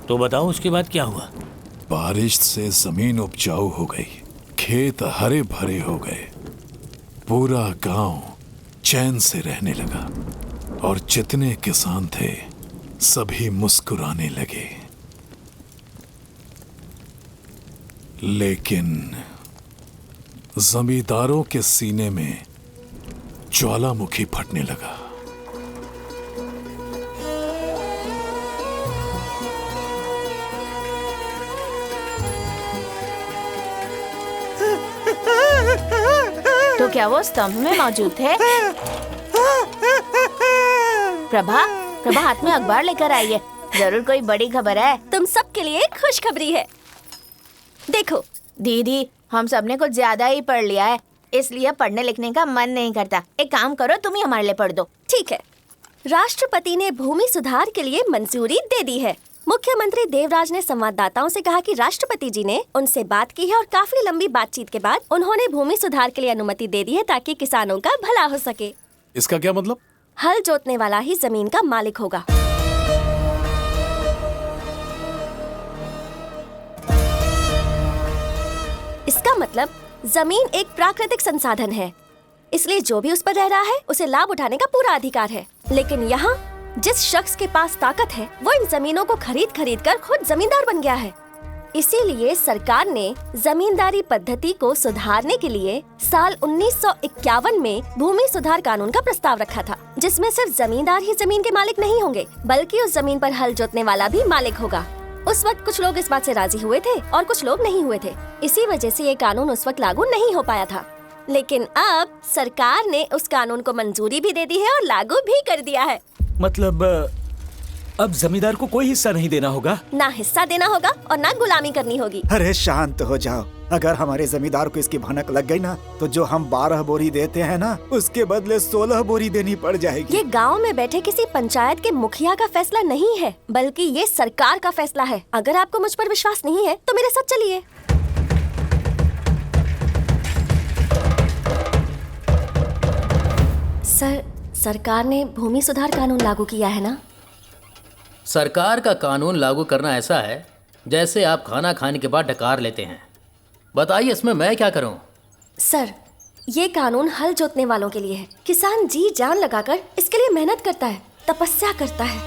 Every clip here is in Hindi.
तो बताओ उसके बाद क्या हुआ? बारिश से जमीन उपजाऊ हो गई, खेत हरे भरे हो गए, पूरा गांव चैन से रहने लगा और जितने किसान थे सभी मुस्कुराने लगे। लेकिन जमींदारों के सीने में ज्वालामुखी फटने लगा। तो क्या वो स्तंभ में मौजूद थे? प्रभा, प्रभा हाथ में अखबार लेकर आई है, जरूर कोई बड़ी खबर है। तुम सबके लिए खुशखबरी है। देखो दीदी, हम सबने कुछ ज्यादा ही पढ़ लिया है, इसलिए पढ़ने लिखने का मन नहीं करता। एक काम करो, तुम ही हमारे लिए पढ़ दो। ठीक है। राष्ट्रपति ने भूमि सुधार के लिए मंजूरी दे दी है। मुख्यमंत्री देवराज ने संवाददाताओं से कहा कि राष्ट्रपति जी ने उनसे बात की है और काफी लंबी बातचीत के बाद उन्होंने भूमि सुधार के लिए अनुमति दे दी है ताकि किसानों का भला हो सके। इसका क्या मतलब? हल जोतने वाला ही जमीन का मालिक होगा। इसका मतलब जमीन एक प्राकृतिक संसाधन है, इसलिए जो भी उस पर रह रहा है उसे लाभ उठाने का पूरा अधिकार है। लेकिन यहाँ जिस शख्स के पास ताकत है वो इन जमीनों को खरीद कर खुद जमींदार बन गया है। इसीलिए सरकार ने जमींदारी पद्धति को सुधारने के लिए साल 1951 में भूमि सुधार कानून का प्रस्ताव रखा था, जिसमें सिर्फ जमींदार ही जमीन के मालिक नहीं होंगे बल्कि उस जमीन पर हल जोतने वाला भी मालिक होगा। उस वक्त कुछ लोग इस बात से राजी हुए थे और कुछ लोग नहीं हुए थे। इसी वजह से ये कानून उस वक्त लागू नहीं हो पाया था। लेकिन अब सरकार ने उस कानून को मंजूरी भी दे दी है और लागू भी कर दिया है। मतलब अब जमींदार को कोई हिस्सा नहीं देना होगा? ना हिस्सा देना होगा और ना गुलामी करनी होगी। अरे शांत हो जाओ। अगर हमारे जमींदार को इसकी भनक लग गई ना तो जो हम 12 बोरी देते हैं ना उसके बदले 16 बोरी देनी पड़ जाएगी। ये गांव में बैठे किसी पंचायत के मुखिया का फैसला नहीं है बल्कि ये सरकार का फैसला है। अगर आपको मुझ पर विश्वास नहीं है तो मेरे साथ चलिए। सरकार ने भूमि सुधार कानून लागू किया है ना? सरकार का कानून लागू करना ऐसा है जैसे आप खाना खाने के बाद डकार लेते हैं। बताइए इसमें मैं क्या करूं? सर, ये कानून हल जोतने वालों के लिए है। किसान जी जान लगाकर इसके लिए मेहनत करता है, तपस्या करता है।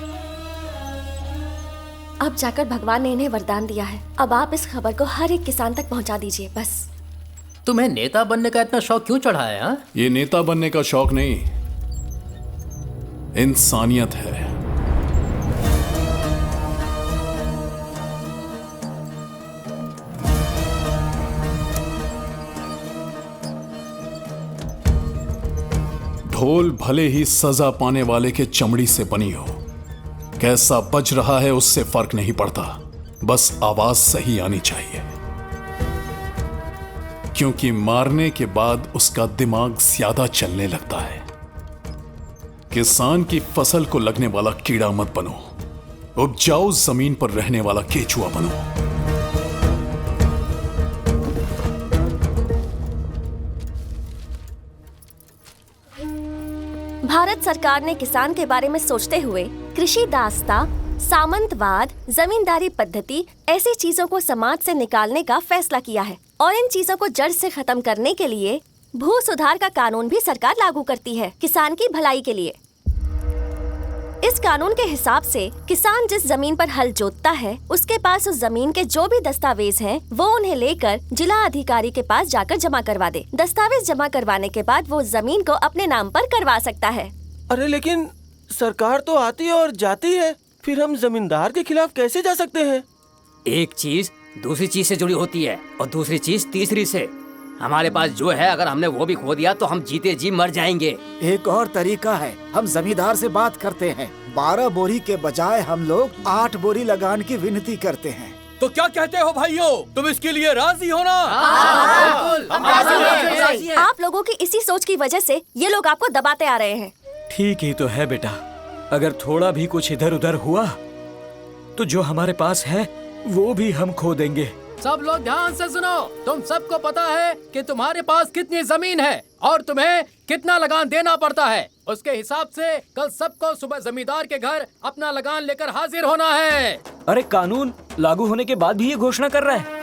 अब जाकर भगवान ने इन्हें वरदान दिया है। अब आप इस खबर को हर एक किसान तक पहुंचा दीजिए बस। तुम्हें नेता बनने का इतना शौक क्यों चढ़ा है? ये नेता बनने का शौक नहीं, इंसानियत है। ढोल भले ही सजा पाने वाले के चमड़ी से बनी हो, कैसा बज रहा है उससे फर्क नहीं पड़ता, बस आवाज सही आनी चाहिए। क्योंकि मारने के बाद उसका दिमाग ज्यादा चलने लगता है। किसान की फसल को लगने वाला कीड़ा मत बनो, उपजाऊ जमीन पर रहने वाला केचुआ बनो। भारत सरकार ने किसान के बारे में सोचते हुए कृषि दास्ता, सामंतवाद, जमींदारी पद्धति ऐसी चीजों को समाज से निकालने का फैसला किया है और इन चीजों को जड़ से खत्म करने के लिए भू सुधार का कानून भी सरकार लागू करती है किसान की भलाई के लिए। इस कानून के हिसाब से किसान जिस जमीन पर हल जोतता है उसके पास उस जमीन के जो भी दस्तावेज हैं वो उन्हें लेकर जिला अधिकारी के पास जाकर जमा करवा दे। दस्तावेज जमा करवाने के बाद वो जमीन को अपने नाम पर करवा सकता है। अरे लेकिन सरकार तो आती और जाती है, फिर हम जमींदार के खिलाफ कैसे जा सकते हैं? एक चीज दूसरी चीज से जुड़ी होती है और दूसरी चीज तीसरी से। हमारे पास जो है अगर हमने वो भी खो दिया तो हम जीते जी मर जाएंगे। एक और तरीका है, हम जमींदार से बात करते हैं। 12 बोरी के बजाय हम लोग 8 बोरी लगाने की विनती करते हैं। तो क्या कहते हो भाइयों, तुम इसके लिए राजी हो ना? आप लोगों की इसी सोच की वजह से ये लोग आपको दबाते आ रहे हैं। ठीक ही तो है बेटा, अगर थोड़ा भी कुछ इधर उधर हुआ तो जो हमारे पास है वो भी हम खो देंगे। सब लोग ध्यान से सुनो। तुम सबको पता है कि तुम्हारे पास कितनी जमीन है और तुम्हें कितना लगान देना पड़ता है। उसके हिसाब से कल सबको सुबह जमींदार के घर अपना लगान लेकर हाजिर होना है। अरे कानून लागू होने के बाद भी ये घोषणा कर रहा है।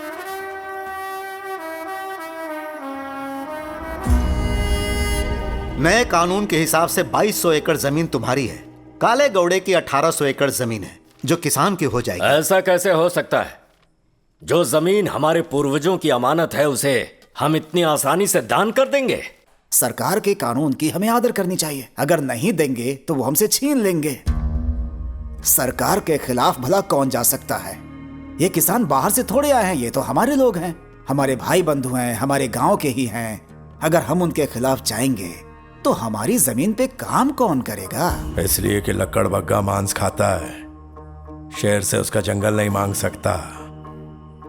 नए कानून के हिसाब से 2200 एकड़ जमीन तुम्हारी है। काले गौड़े की 1800 एकड़ जमीन है जो किसान की हो जाएगी। ऐसा कैसे हो सकता है? जो जमीन हमारे पूर्वजों की अमानत है उसे हम इतनी आसानी से दान कर देंगे? सरकार के कानून की हमें आदर करनी चाहिए। अगर नहीं देंगे तो वो हमसे छीन लेंगे। सरकार के खिलाफ भला कौन जा सकता है? ये किसान बाहर से थोड़े आए हैं, ये तो हमारे लोग हैं, हमारे भाई बंधु हैं, हमारे गांव के ही हैं। अगर हम उनके खिलाफ जाएंगे तो हमारी जमीन पे काम कौन करेगा? इसलिए कि लकड़बग्गा मांस खाता है, शेर से उसका जंगल नहीं मांग सकता।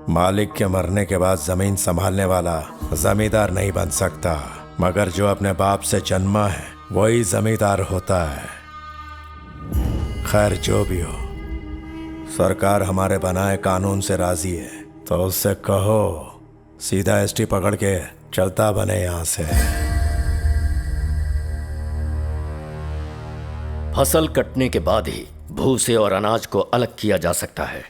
मालिक के मरने के बाद जमीन संभालने वाला जमींदार नहीं बन सकता, मगर जो अपने बाप से जन्मा है वही जमींदार होता है। खैर जो भी हो, सरकार हमारे बनाए कानून से राजी है, तो उससे कहो सीधा एसटी पकड़ के चलता बने यहाँ से। फसल कटने के बाद ही भूसे और अनाज को अलग किया जा सकता है।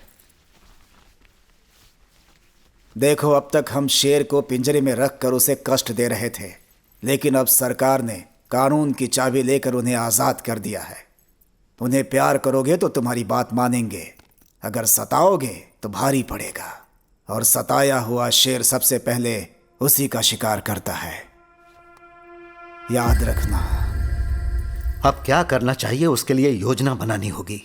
देखो, अब तक हम शेर को पिंजरे में रखकर उसे कष्ट दे रहे थे, लेकिन अब सरकार ने कानून की चाबी लेकर उन्हें आजाद कर दिया है। उन्हें प्यार करोगे तो तुम्हारी बात मानेंगे, अगर सताओगे तो भारी पड़ेगा। और सताया हुआ शेर सबसे पहले उसी का शिकार करता है, याद रखना। अब क्या करना चाहिए उसके लिए योजना बनानी होगी।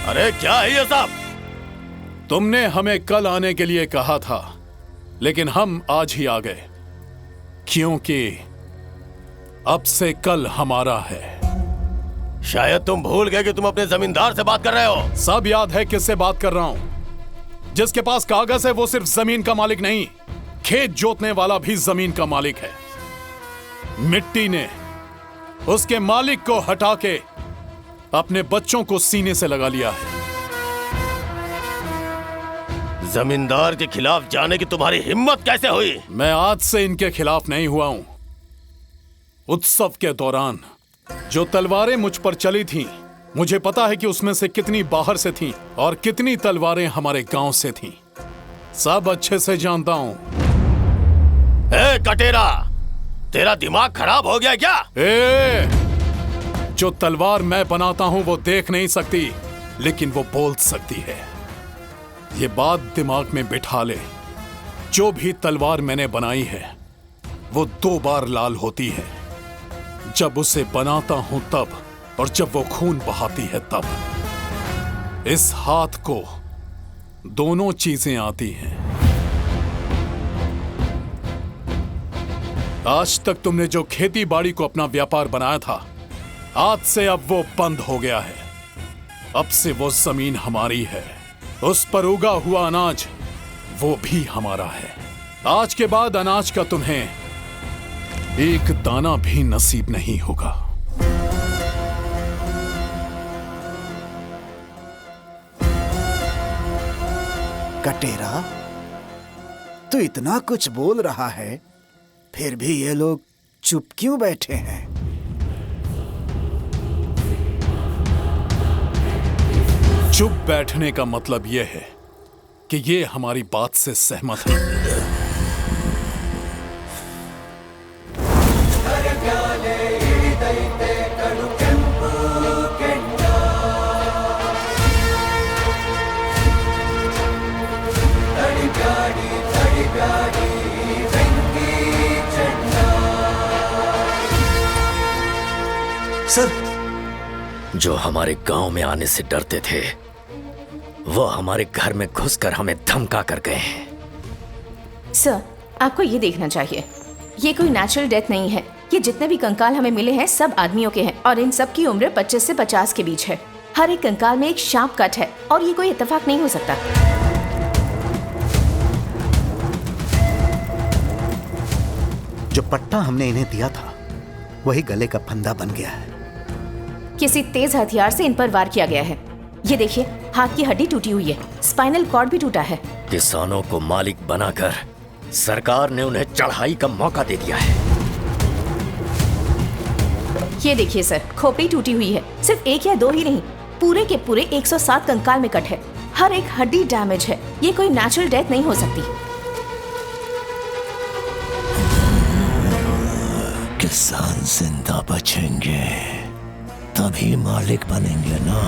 अरे क्या है ये सब? तुमने हमें कल आने के लिए कहा था, लेकिन हम आज ही आ गए, क्योंकि अब से कल हमारा है। शायद तुम भूल गए कि तुम अपने जमींदार से बात कर रहे हो। सब याद है किससे बात कर रहा हूं। जिसके पास कागज है वो सिर्फ जमीन का मालिक नहीं, खेत जोतने वाला भी जमीन का मालिक है। मिट्टी ने उसके मालिक को हटा के अपने बच्चों को सीने से लगा लिया है। जमींदार के खिलाफ जाने की तुम्हारी हिम्मत कैसे हुई? मैं आज से इनके खिलाफ नहीं हुआ हूं। उत्सव के दौरान जो तलवारें मुझ पर चली थीं, मुझे पता है कि उसमें से कितनी बाहर से थीं और कितनी तलवारें हमारे गांव से थीं। सब अच्छे से जानता हूं। ए कटेरा, तेरा दिमाग खराब हो गया क्या? जो तलवार मैं बनाता हूं वो देख नहीं सकती, लेकिन वो बोल सकती है। ये बात दिमाग में बिठा ले, जो भी तलवार मैंने बनाई है वो 2 बार लाल होती है, जब उसे बनाता हूं तब, और जब वो खून बहाती है तब। इस हाथ को दोनों चीजें आती हैं। आज तक तुमने जो खेती बाड़ी को अपना व्यापार बनाया था, आज से अब वो बंद हो गया है। अब से वो जमीन हमारी है, उस पर उगा हुआ अनाज वो भी हमारा है। आज के बाद अनाज का तुम्हें एक दाना भी नसीब नहीं होगा। कटेरा, तू इतना कुछ बोल रहा है, फिर भी ये लोग चुप क्यों बैठे हैं? चुप बैठने का मतलब यह है कि ये हमारी बात से सहमत है। सर, जो हमारे गांव में आने से डरते थे वो हमारे घर में घुसकर हमें धमका कर गए हैं। सर, आपको ये देखना चाहिए, ये कोई नेचुरल डेथ नहीं है। ये जितने भी कंकाल हमें मिले हैं सब आदमियों के हैं और इन सब की उम्र 25 से 50 के बीच है। हर एक कंकाल में एक शार्प कट है और ये कोई इत्तेफाक नहीं हो सकता। जो पट्टा हमने इन्हें दिया था वही गले का फंदा बन गया है। किसी तेज हथियार से इन पर वार किया गया है। ये देखिए, हाथ की हड्डी टूटी हुई है, स्पाइनल कॉर्ड भी टूटा है। किसानों को मालिक बनाकर सरकार ने उन्हें चढ़ाई का मौका दे दिया है। ये देखिए सर, खोपड़ी टूटी हुई है। सिर्फ एक या दो ही नहीं, पूरे के पूरे 107 कंकाल में कट है। हर एक हड्डी डैमेज है। ये कोई नेचुरल डेथ नहीं हो सकती। किसान जिंदा बचेंगे तभी मालिक बनेंगे ना।